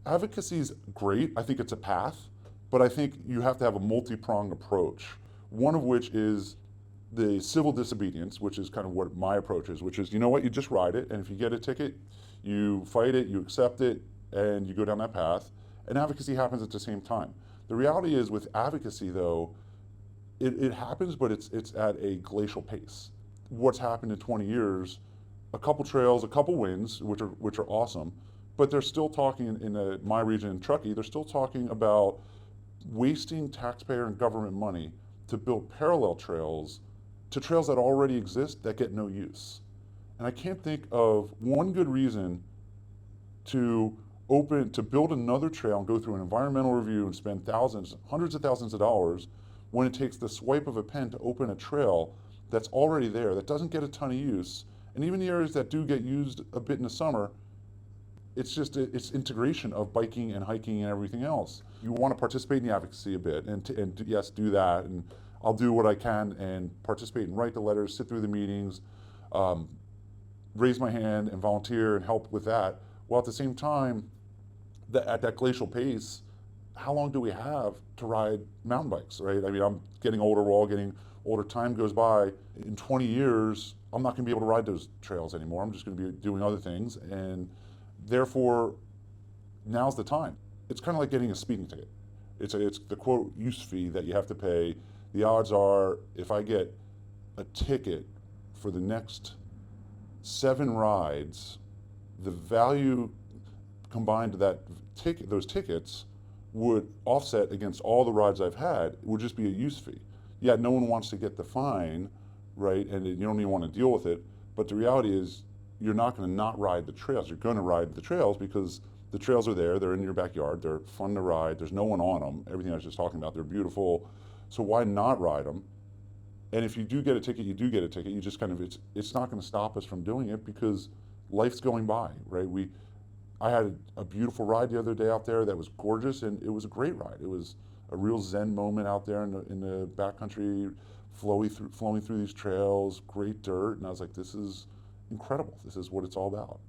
Advocacy is great. I think it's a path, but I think you have to have a multi-pronged approach. One of which is the civil disobedience, which is kind of what my approach is, which is, you know what, you just ride it, and if you get a ticket, you fight it, you accept it, and you go down that path. And advocacy happens at the same time. The reality is with advocacy, though, it happens, but it's at a glacial pace. What's happened in 20 years, a couple trails, a couple wins, which are awesome, but they're still talking in my region in Truckee, they're still talking about wasting taxpayer and government money to build parallel trails to trails that already exist that get no use. And I can't think of one good reason to build another trail and go through an environmental review and spend thousands, hundreds of thousands of dollars when it takes the swipe of a pen to open a trail that's already there, that doesn't get a ton of use. And even the areas that do get used a bit in the summer, it's integration of biking and hiking and everything else. You want to participate in the advocacy a bit, and yes, do that. And I'll do what I can and participate and write the letters, sit through the meetings, raise my hand and volunteer and help with that. While at the same time, at that glacial pace, how long do we have to ride mountain bikes, right? I mean, I'm getting older, we're all getting older, time goes by. In 20 years, I'm not gonna be able to ride those trails anymore. I'm just gonna be doing other things, and therefore, now's the time. It's kind of like getting a speeding ticket. It's the quote use fee that you have to pay. The odds are, if I get a ticket for the next 7 rides, the value combined to those tickets would offset against all the rides I've had. It would just be a use fee. Yeah, no one wants to get the fine, right? And you don't even want to deal with it. But the reality is, you're not going to not ride the trails. You're going to ride the trails because the trails are there. They're in your backyard. They're fun to ride. There's no one on them. Everything I was just talking about, they're beautiful. So why not ride them? And if you do get a ticket, you do get a ticket. You just kind of, it's not going to stop us from doing it because life's going by, right? I had a beautiful ride the other day out there that was gorgeous, and it was a great ride. It was a real zen moment out there in the backcountry, flowing through these trails, great dirt, and I was like, this is incredible. This is what it's all about.